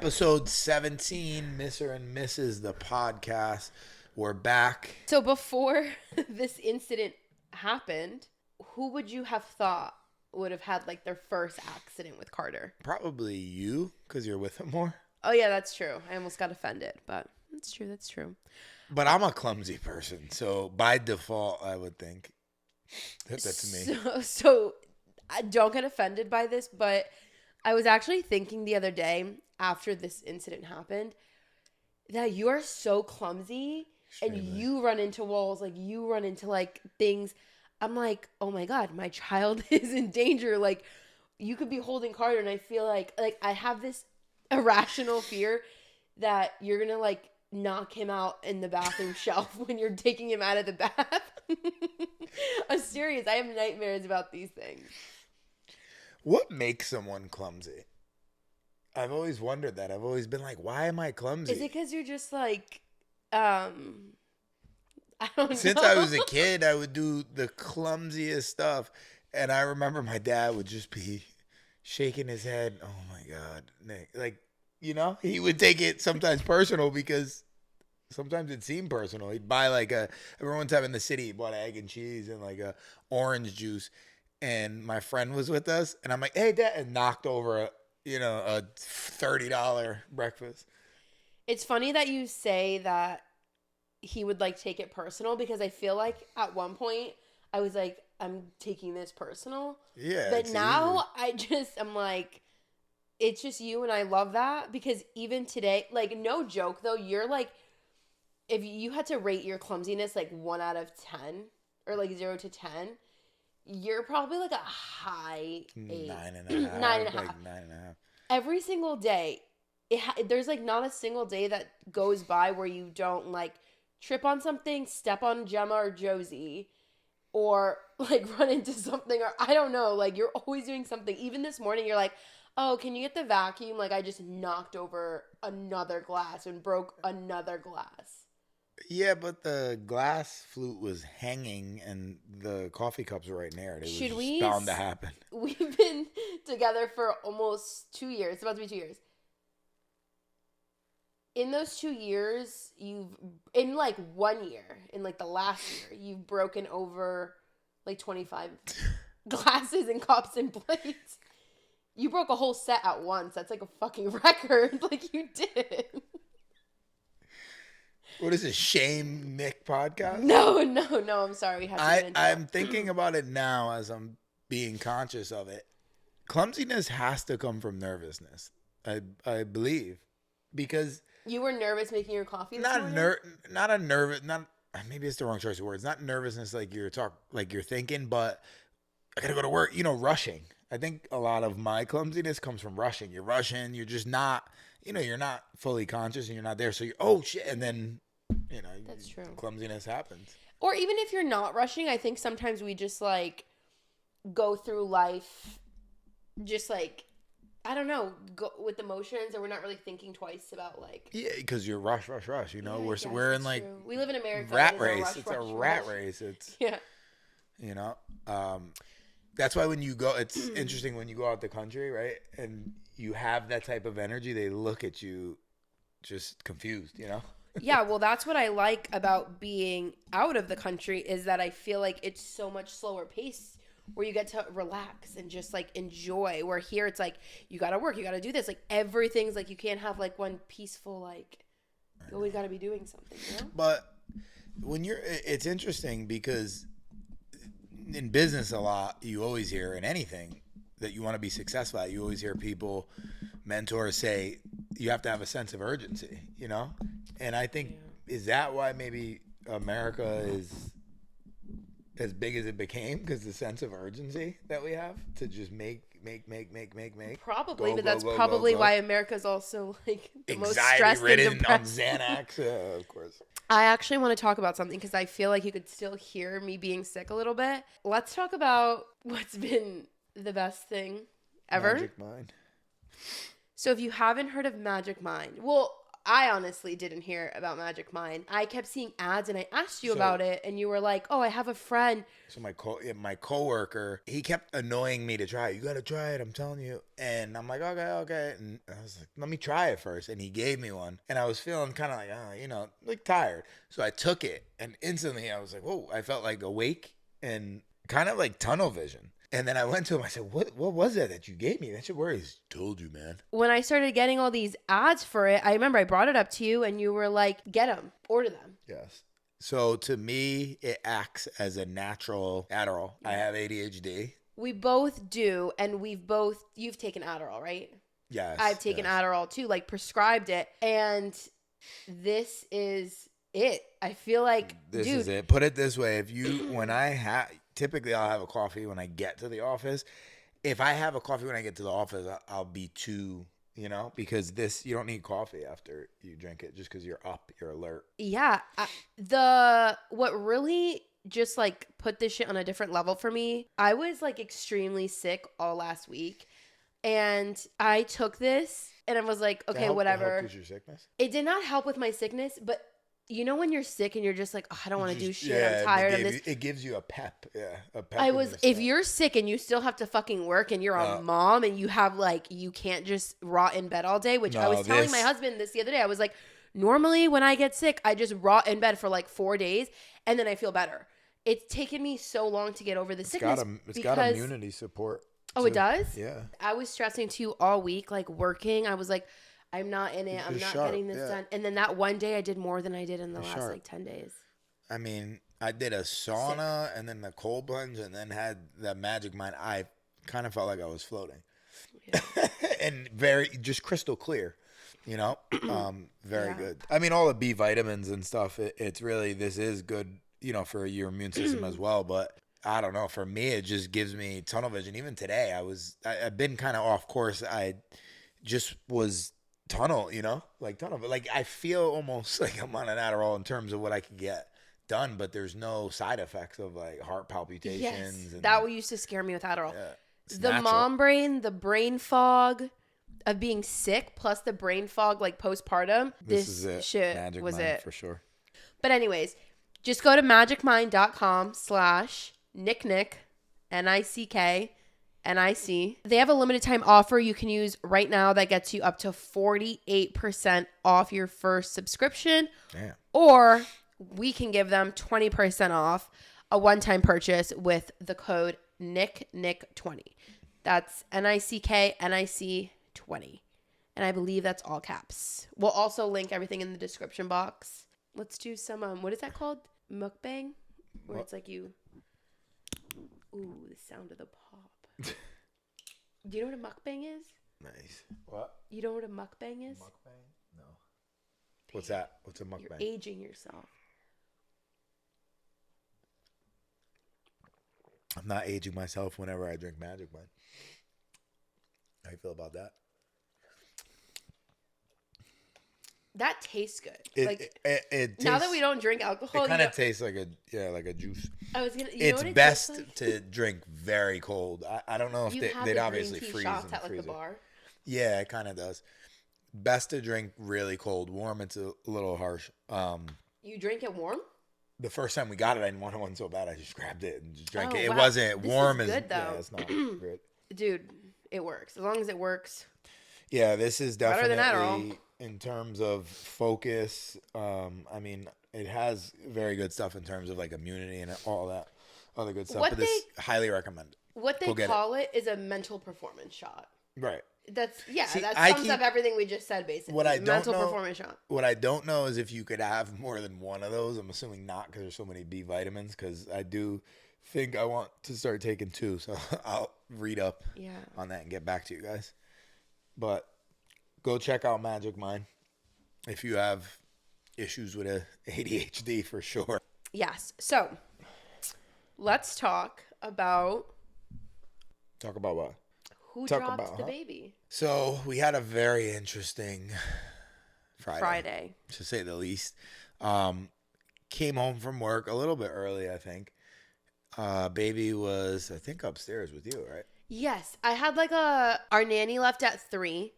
Episode 17, Mr. and Mrs. the podcast. We're back. So before this incident happened, who would you have thought would have had like their first accident with Carter? Probably you, because you're with him more. Oh yeah, that's true. I almost got offended, but that's true. That's true. But I'm a clumsy person, so by default, I would think that's me. So I don't get offended by this, but I was actually thinking the other day after this incident happened that you are so clumsy. Extremely. And you run into walls, like you run into like things. I'm like, oh my God, my child is in danger. Like you could be holding Carter, and I feel like I have this irrational fear that you're gonna like knock him out in the bathroom shelf when you're taking him out of the bath. I'm serious. I have nightmares about these things. What makes someone clumsy? I've always wondered that. I've always been like, why am I clumsy? Is it because you're just like, I don't know. Since I was a kid, I would do the clumsiest stuff. And I remember my dad would just be shaking his head. Oh my God, Nick. Like, you know, he would take it sometimes personal because sometimes it seemed personal. He'd buy like every one time in the city, he bought egg and cheese and like a orange juice. And my friend was with us. And I'm like, hey, Dad, and knocked over a $30 breakfast. It's funny that you say that he would like take it personal, because I feel like at one point I was like, I'm taking this personal. Yeah. But now I'm like, it's just you, and I love that, because even today, like no joke though, you're like, if you had to rate your clumsiness like 1 out of 10 or like 0 to 10, you're probably like a high 8. 9.5. 9.5. Like 9.5. Every single day, there's like not a single day that goes by where you don't like trip on something, step on Gemma or Josie, or like run into something, or I don't know, like you're always doing something. Even this morning, you're like, oh, can you get the vacuum? Like I just knocked over another glass and broke another glass. Yeah, but the glass flute was hanging and the coffee cups were right near it. It was bound to happen. We've been together for almost 2 years. It's about to be 2 years. In those 2 years, in like 1 year, in like the last year, you've broken over like 25 glasses and cups and plates. You broke a whole set at once. That's like a fucking record. Like you did. What is this, Shame Nick podcast? No. I'm sorry. We have to get into I'm thinking about it now as I'm being conscious of it. Clumsiness has to come from nervousness. I believe, because you were nervous making your coffee this morning? Maybe it's the wrong choice of words. Not nervousness like you're thinking, but I gotta go to work. Rushing. I think a lot of my clumsiness comes from rushing. You're rushing. You're just not. You're not fully conscious and you're not there. So you're, oh shit, and then that's true. Clumsiness happens. Or even if you're not rushing, I think sometimes we just like go through life, just like, I don't know, go with emotions, and we're not really thinking twice about like. Yeah, because you're rush. Yeah, we're in like true. We live in America. Rat race. It's a rat race. It's yeah. That's why when you go, it's interesting when you go out the country, right? And you have that type of energy, they look at you just confused, Yeah, well, that's what I like about being out of the country, is that I feel like it's so much slower pace, where you get to relax and just like enjoy. Where here it's like, you got to work, you got to do this. Like everything's like, you can't have like one peaceful, like, you always got to be doing something, But it's interesting because in business a lot, you always hear in anything that you want to be successful at, you always hear people, mentors say, you have to have a sense of urgency, And I think, is that why maybe America is as big as it became? Because the sense of urgency that we have to just make. Probably, but that's probably why America's also like the most stressed and depressed. On Xanax, of course. I actually want to talk about something because I feel like you could still hear me being sick a little bit. Let's talk about what's been the best thing ever. Magic Mind. So if you haven't heard of Magic Mind, well, I honestly didn't hear about Magic Mind. I kept seeing ads and I asked you about it and you were like, oh, I have a friend. So my coworker, he kept annoying me to try it. You got to try it, I'm telling you. And I'm like, okay. And I was like, let me try it first. And he gave me one. And I was feeling kind of like, like tired. So I took it and instantly I was like, whoa, I felt like awake and kind of like tunnel vision. And then I went to him. I said, "What was that you gave me? That shit worries." Told you, man. When I started getting all these ads for it, I remember I brought it up to you, and you were like, "Get them, order them." Yes. So to me, it acts as a natural Adderall. I have ADHD. We both do, and you've taken Adderall, right? Yes. I've taken Adderall too, like prescribed it, and this is it. I feel like this dude, is it. Put it this way: typically I'll have a coffee when I get to the office. If I have a coffee when I get to the office, I'll be too, because you don't need coffee after you drink it just because you're up, you're alert. Yeah. What really just like put this shit on a different level for me, I was like extremely sick all last week and I took this and I was like, okay, whatever. That helped with your sickness? It did not help with my sickness, but you know when you're sick and you're just like, oh, I don't want to do shit. I'm tired of this. It gives you a pep. Yeah, a pep. If you're sick and you still have to fucking work and you're a mom and you have you can't just rot in bed all day, which I was telling my husband this the other day. I was like, normally when I get sick, I just rot in bed for like 4 days and then I feel better. It's taken me so long to get over the sickness. It's got immunity support. Oh, it does? Yeah. I was stressing too all week, like working. I was like, I'm not in it. I'm not getting this done. And then that one day I did more than I did in the last 10 days. I mean, I did a sauna and then the cold plunge and then had the Magic Mind. I kind of felt like I was floating. Yeah. And just crystal clear, very good. I mean, all the B vitamins and stuff, this is good, for your immune system as well. But I don't know. For me, it just gives me tunnel vision. Even today, I've been kind of off course. I just was tunnel, like I feel almost like I'm on an Adderall in terms of what I can get done, but there's no side effects of like heart palpitations. Yes, that used to scare me with Adderall. Yeah, the natural. Mom brain, the brain fog of being sick, plus the brain fog like postpartum. This is it. Shit Magic was Mind it for sure. But anyways, just go to magicmind.com/nick NICK. NIC. They have a limited time offer you can use right now that gets you up to 48% off your first subscription. Damn. Or we can give them 20% off a one-time purchase with the code NICK20. That's NICK20. And I believe that's all caps. We'll also link everything in the description box. Let's do some, what is that called? Mukbang? Where it's like you... Ooh, the sound of the pop. Do you know what a mukbang is? Nice. What? You know what a mukbang is? Mukbang? No. What's that? What's a mukbang? You're aging yourself. I'm not aging myself whenever I drink Magic Mind. How you feel about that? That tastes good. Now that we don't drink alcohol, it kind of tastes like a juice. I was gonna. It's best to drink very cold. I don't know if they'd obviously freeze shots at freeze the bar. Yeah, it kind of does. Best to drink really cold. Warm, it's a little harsh. You drink it warm? The first time we got it, I didn't want one so bad. I just grabbed it and just drank it. It wow. wasn't warm as good though. Yeah, it's not good. Dude, it works as long as it works. Yeah, this is definitely better than Adderall. In terms of focus. I mean, it has very good stuff in terms of like immunity and all that other good stuff. Highly recommend it. What they call it is a mental performance shot. Right. That sums up everything we just said basically. Mental performance shot. What I don't know is if you could have more than one of those. I'm assuming not because there's so many B vitamins. Because I do think I want to start taking 2, so I'll read up on that and get back to you guys. But go check out Magic Mind if you have issues with ADHD for sure. Yes. So let's talk about. Talk about what? Who dropped the baby? So we had a very interesting Friday, to say the least. Came home from work a little bit early, I think. Baby was, I think, upstairs with you, right? Yes. I had our nanny left at 3.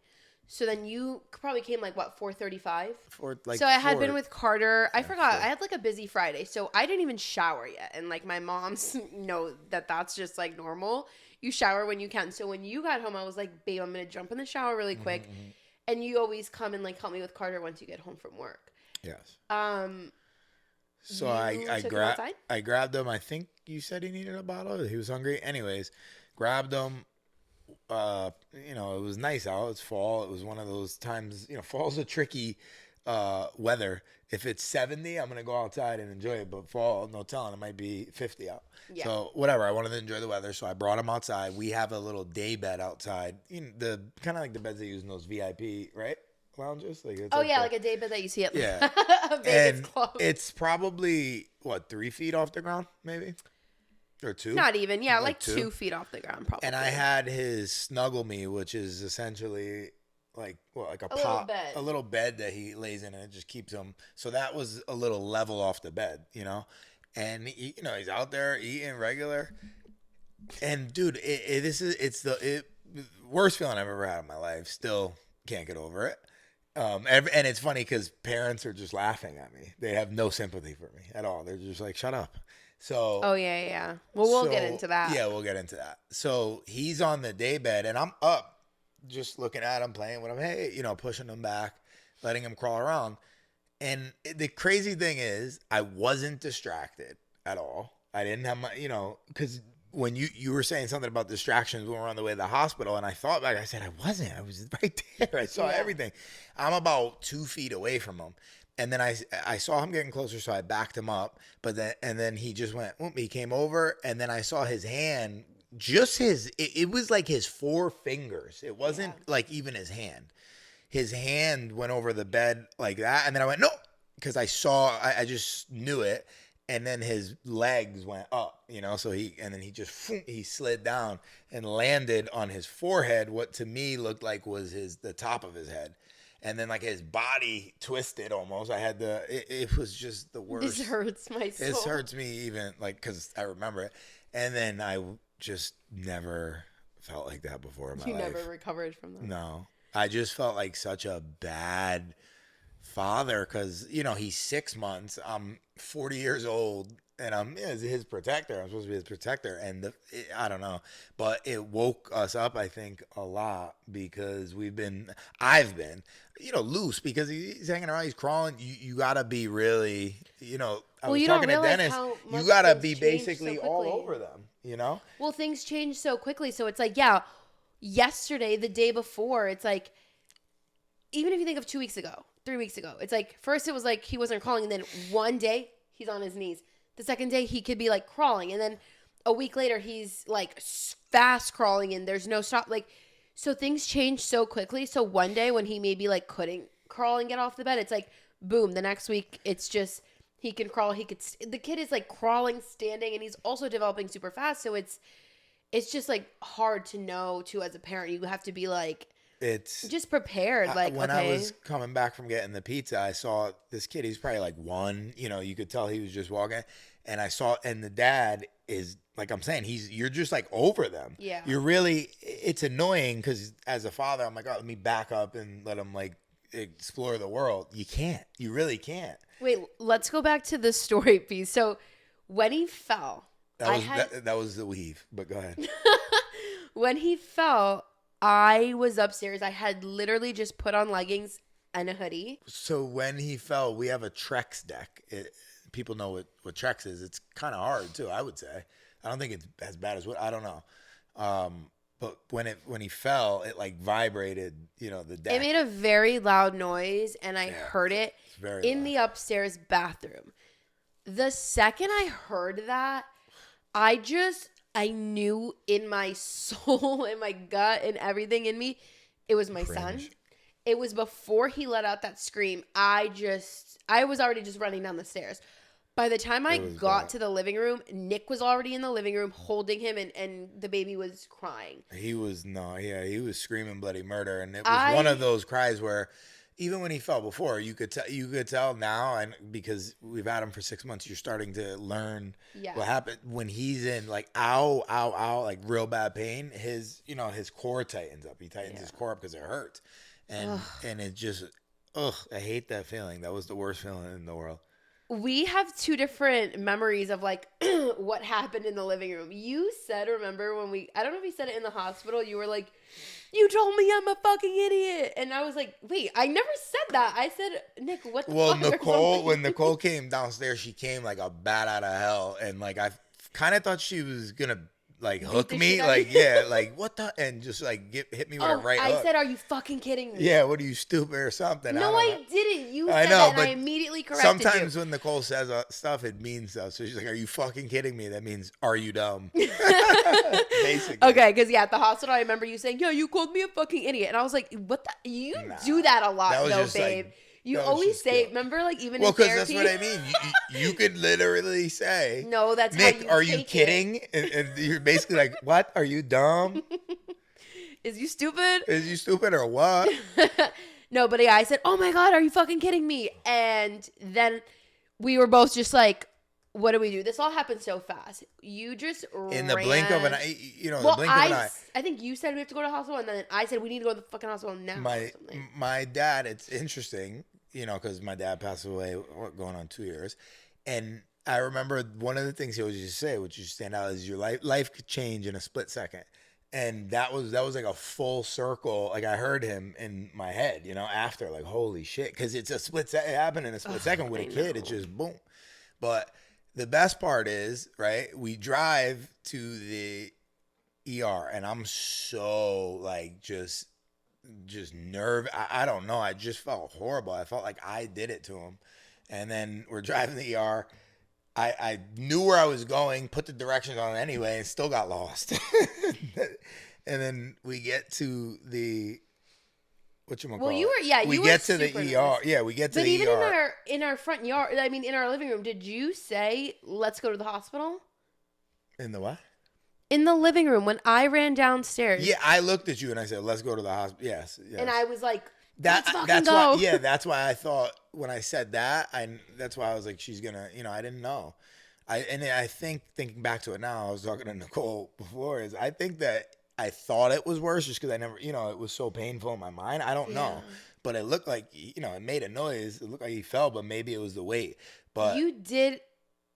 So then you probably came like what 4:35. For like So I had been 4. with Carter. I forgot. 4. I had like a busy Friday, so I didn't even shower yet. And like my mom's know that that's just like normal. You shower when you can. So when you got home, I was like, babe, I'm gonna jump in the shower really quick. And you always come and like help me with Carter once you get home from work. Yes. Um, So you took him outside? I grabbed him. I think you said he needed a bottle. He was hungry. Anyways, grabbed him. It was nice out. It's fall. It was one of those times. Fall's a tricky weather. If it's 70, I'm gonna go outside and enjoy it. But fall, no telling, it might be 50 out. Yeah. So whatever. I wanted to enjoy the weather, so I brought him outside. We have a little day bed outside. The kind of like the beds they use in those VIP, right? Lounges. Like it's Oh like yeah, the, like a day bed that you see at yeah. a Vegas And club. it's probably 3 feet off the ground, maybe, or 2. Not even, yeah, Like like 2? 2 feet off the ground, probably. And I had his snuggle me, which is essentially like bed. a little bed that he lays in, and it just keeps him. So that was a little level off the bed, And he's out there eating regular. And dude, it's the worst feeling I've ever had in my life. Still can't get over it. And it's funny because parents are just laughing at me. They have no sympathy for me at all. They're just like, "Shut up." So. Oh yeah. Well, we'll get into that. Yeah, we'll get into that. So he's on the day bed, and I'm up, just looking at him, playing with him. Hey, pushing him back, letting him crawl around. And the crazy thing is, I wasn't distracted at all. I didn't have my, because when you were saying something about distractions when we were on the way to the hospital, and I thought back, I said, I wasn't. I was right there. I saw everything. I'm about 2 feet away from him. And then I saw him getting closer, so I backed him up. But then he just went, whoop, he came over, and then I saw his hand, it was like his 4 fingers. It wasn't like even his hand. His hand went over the bed like that, and then I went, no, because I just knew it. And then his legs went up, so he slid down and landed on his forehead, what to me looked like was the top of his head. And then like his body twisted almost. It was just the worst. This hurts my soul. This hurts me even because I remember it. And then I just never felt like that before in my life. You never recovered from that. No, I just felt like such a bad father because he's 6 months. I'm 40 years old, and I'm his protector. I'm supposed to be his protector, and I don't know, but it woke us up, I think, a lot because I've been loose because he's hanging around, he's crawling. You gotta be really, I was talking to Dennis. You gotta be basically all over them, Well, things change so quickly, so it's like, yesterday, the day before, it's like, even if you think of 2 weeks ago, 3 weeks ago, it's like, first it was like he wasn't crawling, and then one day he's on his knees. The second day he could be like crawling, and then a week later he's like fast crawling, and there's no stop. Like, so things change so quickly. So one day when he maybe like couldn't crawl and get off the bed, it's like boom. The next week it's just he can crawl. The kid is like crawling, standing, and he's also developing super fast. So it's just like hard to know too as a parent. You have to be like. It's just prepared. Like when okay. I was coming back from getting the pizza, I saw this kid. He's probably like 1. You could tell he was just walking. And and the dad is like I'm saying, you're just like over them. Yeah. You're really. It's annoying because as a father, I'm like, oh, let me back up and let him like explore the world. You can't. You really can't. Wait, let's go back to the story piece. So when he fell, that was the weave. But go ahead. When he fell. I was upstairs. I had literally just put on leggings and a hoodie. So when he fell, we have a Trex deck. People know what Trex is. It's kind of hard too, I would say. I don't think it's as bad as I don't know. But when he fell, it like vibrated, the deck. It made a very loud noise, and I heard it in the upstairs bathroom. The second I heard that, I knew in my soul, in my gut, and everything in me, it was my son. It was before he let out that scream. I was already just running down the stairs. By the time I got to the living room, Nick was already in the living room holding him, and the baby was crying. He was screaming bloody murder, and it was one of those cries where even when he fell before, you could tell now, and because we've had him for 6 months, you're starting to learn what happened when he's in like ow, ow, ow, like real bad pain. His core tightens up. He tightens his core up because it hurts. and it just, ugh, I hate that feeling. That was the worst feeling in the world. We have two different memories of like what happened in the living room. You said, remember when I don't know if you said it in the hospital, you were like, you told me I'm a fucking idiot. And I was like, wait, I never said that. I said, Nick, what the Well, fuck? Nicole, when Nicole came downstairs, she came like a bat out of hell, and like I kind of thought she was gonna like hook the me, shit out like of you? yeah, like what the, and just like hit me with a Oh, right I hook. said, are you fucking kidding me? Yeah, what are you, stupid or something? No, I don't know. I didn't. You I said know, that, and but I immediately corrected sometimes you. when Nicole says stuff, it means stuff. So she's like, "Are you fucking kidding me?" That means, "Are you dumb?" Basically. Okay, because yeah, at the hospital, I remember you saying, "Yeah, you called me a fucking idiot," and I was like, "What the? You Nah, do that a lot, that was though, just babe. like, You that was always just say, guilt. remember, like even Well, in because therapy." that's what I mean. You could literally say, No, that's Nick, how you are you take kidding? And you're basically like, what? Are you dumb? Is you stupid? Is you stupid or what? No, but yeah, I said, "Oh my god, are you fucking kidding me?" And then we were both just like, "What do we do?" This all happened so fast. You just In the blink of an ran. eye, the Well, blink of an eye. I think you said we have to go to the hospital, and then I said we need to go to the fucking hospital now. Or something. My dad, it's interesting, because my dad passed away going on 2 years, and I remember one of the things he always used to say, which you stand out, is your life could change in a split second. And that was like a full circle. Like I heard him in my head, after, like, holy shit, because it's a split second. It happened in a split second with a kid. It's just boom. But the best part is, right? We drive to the ER, and I'm so like just nerve. I don't know. I just felt horrible. I felt like I did it to him. And then we're driving the ER. I knew where I was going, put the directions on anyway, and still got lost. And then we get to the whatchamacallit. Well, you were we you get were to the super ER. nervous. Yeah, we get to But the even ER. in our front yard, I mean, in our living room, did you say, "Let's go to the hospital"? In the what? In the living room when I ran downstairs. Yeah, I looked at you and I said, "Let's go to the hospital." Yes. And I was like, "Let's fucking that's go." why. Yeah, that's why I thought when I said that. That's why I was like, she's gonna. I didn't know. I think thinking back to it now, I was talking to Nicole before. I think that I thought it was worse just because I never. It was so painful in my mind. I don't know, but it looked like it made a noise. It looked like he fell, but maybe it was the weight. But you did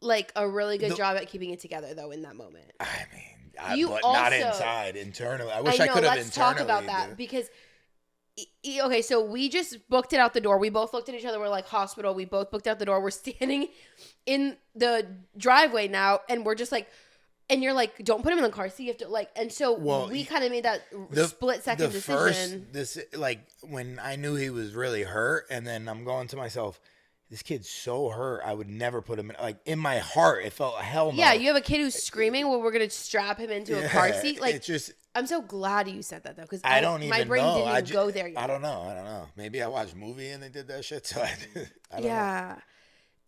like a really good job at keeping it together, though, in that moment. I mean, You but also, not inside. Internally, I wish I could have let's internally. talk about that because. Okay, so we just booked it out the door. We both looked at each other. We're like, hospital. We both booked out the door. We're standing in the driveway now, and we're just like, and you're like, don't put him in the car seat. You have to like, and so we kind of made that split second decision. Like when I knew he was really hurt, and then I'm going to myself, this kid's so hurt. I would never put him in. Like in my heart, it felt hell no. Yeah, you have a kid who's screaming. Well, we're gonna strap him into a car seat. Like it's just. I'm so glad you said that though, because I don't even my brain know. didn't even go there yet. I don't know. Maybe I watched a movie and they did that shit. So I don't know.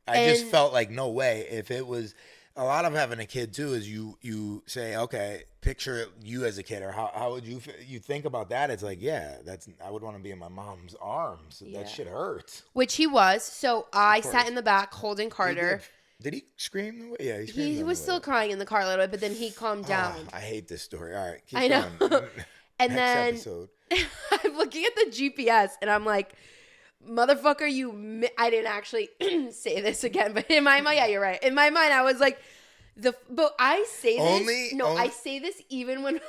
I just felt like no way. If it was a lot of having a kid too, is you say, okay, picture you as a kid, or how would you think about that? It's like, yeah, I would want to be in my mom's arms. Yeah. That shit hurts. Which he was. So I sat in the back holding Carter. Did he scream? Yeah, he was still crying in the car a little bit, but then he calmed down. I hate this story. All right, keep I know. going. And Next then episode. I'm looking at the GPS and I'm like, motherfucker, I didn't actually say this again, but in my mind, yeah, you're right. In my mind, I was like, but I say this. I say this even when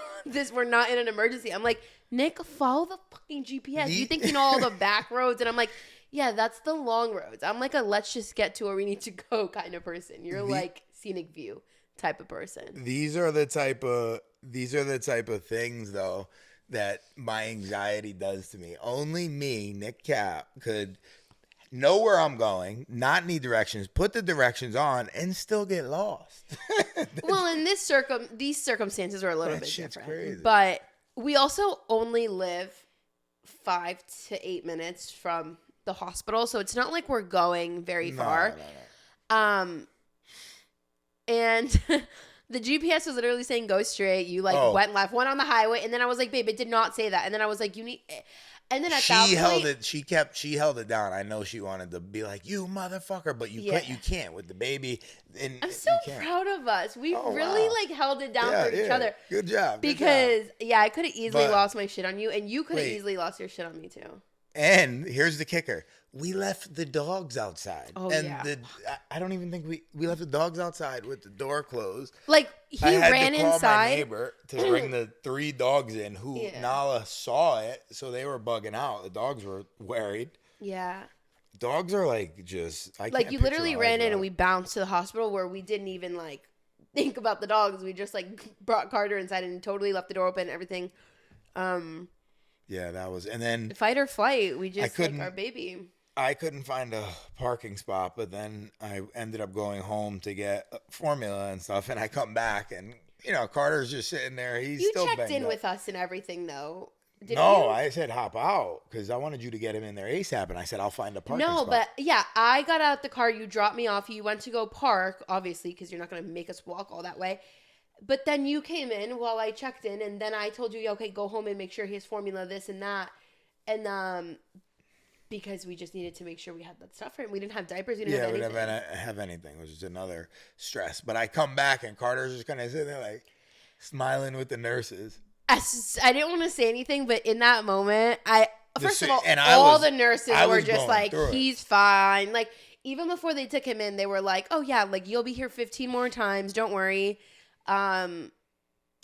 we're not in an emergency. I'm like, Nick, follow the fucking GPS. You think you know all the back roads, and I'm like, yeah, that's the long roads. I'm like a let's just get to where we need to go kind of person. You're like scenic view type of person. These are the type of things though that my anxiety does to me. Only me, Nick Cap, could know where I'm going, not need directions, put the directions on, and still get lost. Well, in these circumstances are a little bit different. Crazy. But we also only live 5 to 8 minutes from the hospital, so it's not like we're going very far. No. And the GPS was literally saying go straight. You went left, went on the highway, and then I was like, babe, it did not say that. And then I was like, And then at She that held point, it. She held it down. I know she wanted to be like, you motherfucker, but you yeah. can't. You can't with the baby, and I'm so you can't. proud of us. We Oh really wow. like held it down Yeah, for each yeah. other. Good job. Good job. Because I could have easily But lost my shit on you, and you could have wait, easily lost your shit on me too. and here's the kicker: we left the dogs outside, Oh and yeah. I don't even think we left the dogs outside with the door closed. Like I he had ran to call my inside. neighbor to bring the 3 dogs in who Yeah. Nala saw it, so they were bugging out. The dogs were worried. Yeah. Dogs are like just I Like can't you picture literally my life ran in without and we bounced to the hospital where we didn't even like think about the dogs. We just like brought Carter inside and totally left the door open and everything. Yeah, that was, and then Fight or flight. We just like couldn't- our baby. I couldn't find a parking spot, but then I ended up going home to get formula and stuff, and I come back and Carter's just sitting there. He's You still checked banged in up. with us and everything though. Didn't No, you? I said hop out because I wanted you to get him in there ASAP, and I said I'll find a parking No, spot. but yeah, I got out the car. You dropped me off. You went to go park, obviously, because you're not going to make us walk all that way. But then you came in while I checked in, and then I told you, okay, go home and make sure he has formula, this and that. And because we just needed to make sure we had that stuff for him. We didn't have diapers. We didn't Yeah, have we anything. didn't have anything, which is another stress. But I come back and Carter's just kind of sitting there like smiling with the nurses. I didn't want to say anything, but in that moment, first of all, and all the nurses I were was just going like, through it. he's fine. Like, even before they took him in, they were like, oh, yeah, like, you'll be here 15 more times. Don't worry. I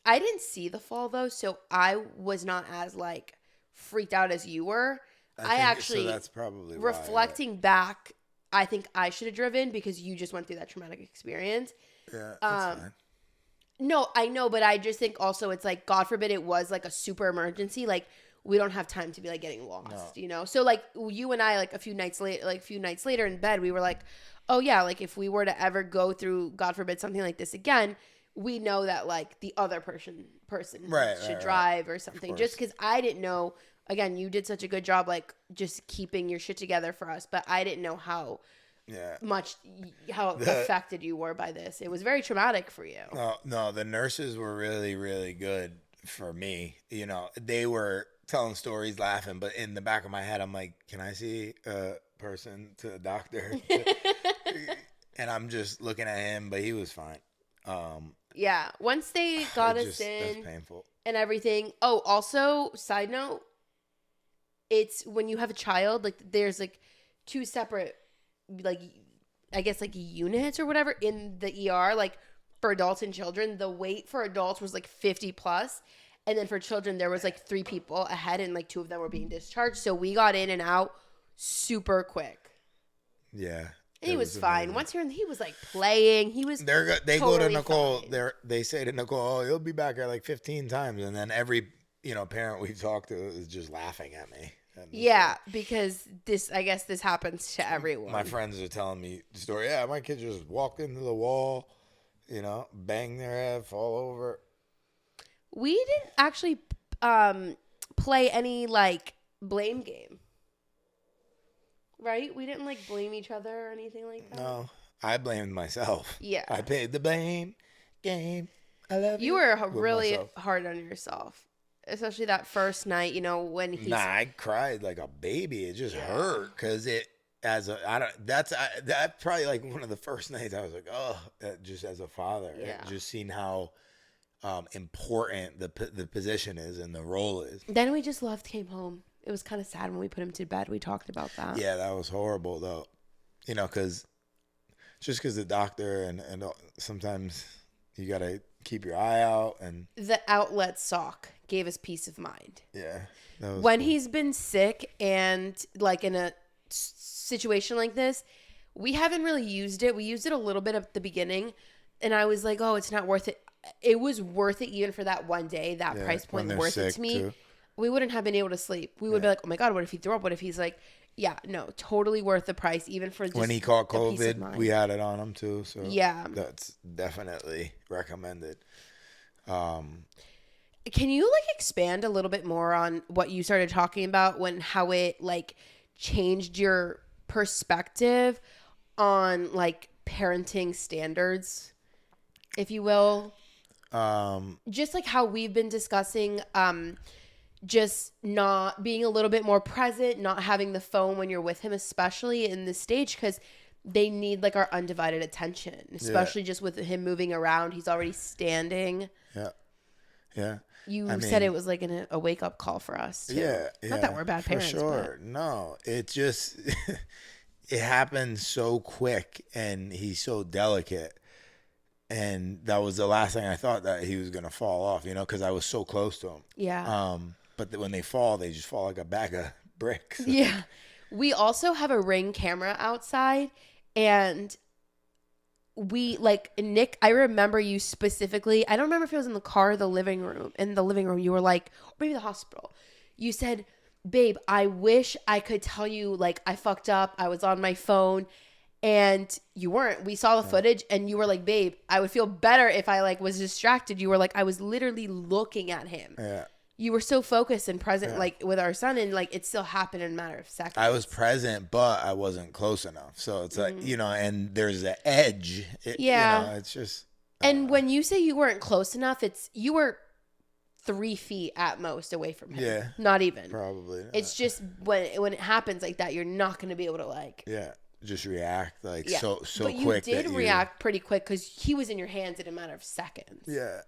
didn't see the fall, though, so I was not as, like, freaked out as you were. I actually, so that's probably reflecting back, I think I should have driven because you just went through that traumatic experience. Yeah, that's fine. No, I know, but I just think also it's like, God forbid it was like a super emergency. Like, we don't have time to be like getting lost, So like you and I, like a few nights later in bed, we were like, oh yeah, like if we were to ever go through, God forbid, something like this again, we know that like the other person should drive or something. Just because I didn't know. Again, you did such a good job, like just keeping your shit together for us, but I didn't know how affected you were by this. It was very traumatic for you. No, the nurses were really, really good for me. They were telling stories, laughing, but in the back of my head, I'm like, can I see a person to the doctor? And I'm just looking at him, but he was fine. Yeah, once they got us in, that's painful. And everything. Oh, also, side note, it's when you have a child, like there's like 2 separate, like I guess like units or whatever in the ER, like for adults and children. The wait for adults was like 50 plus, and then for children there was like 3 people ahead, and like 2 of them were being discharged. So we got in and out super quick. Yeah. And he was fine. Once you're in, he was like playing. He was. They go totally to Nicole. fine. They say to Nicole, "Oh, you'll be back here like 15 times," and then every parent we talk to is just laughing at me. Yeah, because I guess this happens to everyone. My friends are telling me the story. Yeah, my kids just walk into the wall, bang their head, fall over. We didn't actually play any like blame game. Right? We didn't like blame each other or anything like that. No, I blamed myself. Yeah. I played the blame game. I love you. You were really myself. hard on yourself. Especially that first night, when he's... Nah, I cried like a baby. It just hurt because that's probably like one of the first nights I was like, oh, just as a father, just seeing how important the position is and the role is. Then we just came home. It was kind of sad when we put him to bed. We talked about that. Yeah, that was horrible though. Because the doctor and sometimes you got to keep your eye out, and the outlet sock gave us peace of mind. Yeah. That was when cool. he's been sick and like in a situation like this, we haven't really used it. We used it a little bit at the beginning, and I was like, oh, it's not worth it. It was worth it even for that one day, that price point worth it to me. Too. We wouldn't have been able to sleep. We would be like, oh my God, what if he threw up? What if he's like, yeah, no, totally worth the price, even for just when he caught the peace of COVID, mind. we had it on him too. So yeah, that's definitely recommended. Can you like expand a little bit more on what you started talking about how it like changed your perspective on like parenting standards, if you will? Just like how we've been discussing, just not being a little bit more present, not having the phone when you're with him, especially in this stage, because they need like our undivided attention, especially just with him moving around. He's already standing. Yeah. Yeah. You said it was like a wake up call for us, too. Yeah. Not that we're bad parents. For sure. But. No, it just, it happened so quick, and he's so delicate. And that was the last thing I thought, that he was going to fall off, because I was so close to him. Yeah. But when they fall, they just fall like a bag of bricks. Yeah. We also have a Ring camera outside, and we, like, Nick, I remember you specifically, I don't remember if it was in the car or the living room. In the living room, you were like, or maybe the hospital. You said, babe, I wish I could tell you, like, I fucked up. I was on my phone. And you weren't. We saw the footage, and you were like, babe, I would feel better if I, like, was distracted. You were like, I was literally looking at him. Yeah. You were so focused and present, like, with our son, and, like, it still happened in a matter of seconds. I was present, but I wasn't close enough. So it's like, and there's the edge. It's just. And when you say you weren't close enough, you were 3 feet at most away from him. Yeah. Not even. Probably not. It's just when it happens like that, you're not going to be able to, like. Yeah. Just react so but quick. But you did react pretty quick, because he was in your hands in a matter of seconds. Yeah.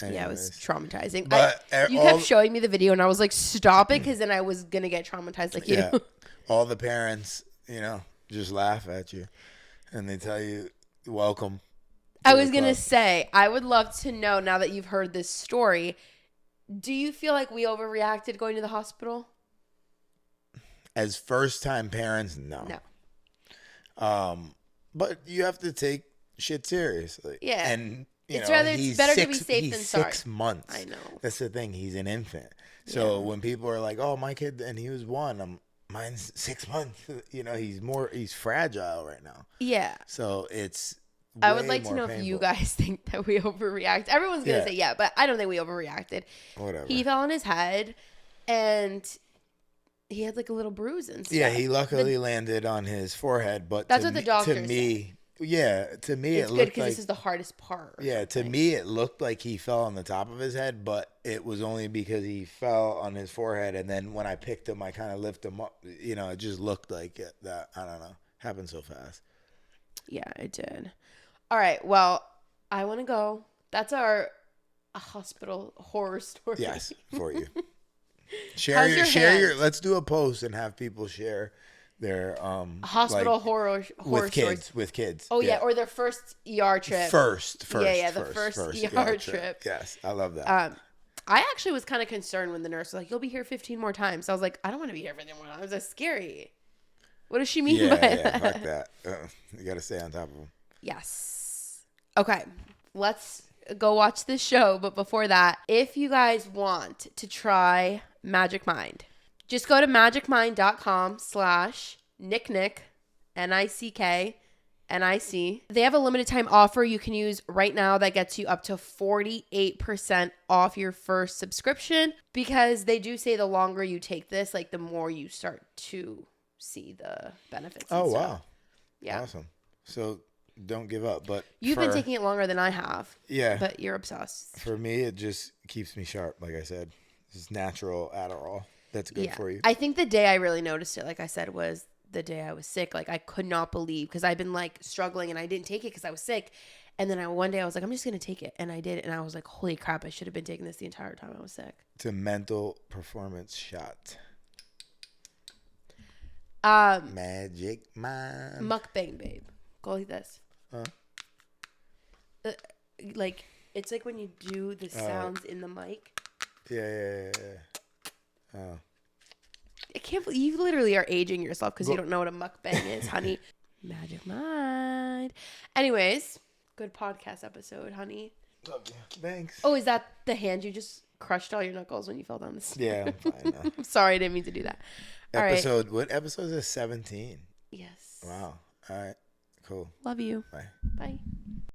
Anyways. Yeah, it was traumatizing. But you kept showing me the video, and I was like, stop it, because then I was going to get traumatized like you. Yeah. All the parents, just laugh at you, and they tell you, welcome. I was going to say, I would love to know, now that you've heard this story, do you feel like we overreacted going to the hospital? As first-time parents, no. But you have to take shit seriously. Yeah. And it's better to be safe than sorry. 6 months. I know. That's the thing. He's an infant. So when people are like, "Oh, my kid," and he was 1, mine's 6 months. He's fragile right now. Yeah. So it's. I would like to know if you guys think that we overreact. Everyone's gonna say but I don't think we overreacted. Whatever. He fell on his head, and he had like a little bruise and stuff. Yeah, he luckily landed on his forehead, but that's what the doctor said. To me, it looked good because this is the hardest part. Yeah, to me, it looked like he fell on the top of his head, but it was only because he fell on his forehead, and then when I picked him, I kind of lifted him up. It just looked like that. I don't know. Happened so fast. Yeah, it did. All right, well, I want to go. That's our hospital horror story. Yes, for you. Share your. Let's do a post and have people share their hospital horror with kids stories. with kids. Oh yeah, or their first ER trip. First, the first ER trip. Yes, I love that. I actually was kind of concerned when the nurse was like, "You'll be here 15 more times." I was like, "I don't want to be here 15 more times. That's scary." What does she mean by that? Fuck that. You got to stay on top of them. Yes. Okay, let's go watch this show. But before that, if you guys want to try Magic Mind, just go to magicmind.com/nicknick, NICK. They have a limited time offer you can use right now that gets you up to 48% off your first subscription, because they do say the longer you take this, like the more you start to see the benefits. Oh, wow. Yeah. Awesome. So don't give up. But you've been taking it longer than I have. Yeah. But you're obsessed. For me, it just keeps me sharp. Like I said, this is natural Adderall. That's good for you. I think the day I really noticed it, like I said, was the day I was sick. Like I could not believe, because I've been like struggling and I didn't take it because I was sick. And then one day I was like, I'm just going to take it. And I did. And I was like, holy crap, I should have been taking this the entire time I was sick. It's a mental performance shot. Magic Mind. Mukbang, babe. Go like this. Huh? Like, it's like when you do the sounds in the mic. Yeah. Oh. I can't believe you literally are aging yourself because you don't know what a mukbang is, honey. Magic Mind. Anyways, good podcast episode, honey. Love you. Thanks. Oh, is that the hand you just crushed all your knuckles when you fell down the stairs? Yeah, I'm fine now. I'm sorry, I didn't mean to do that. All right. What episode is this? 17? Yes. Wow. All right. Cool. Love you. Bye. Bye.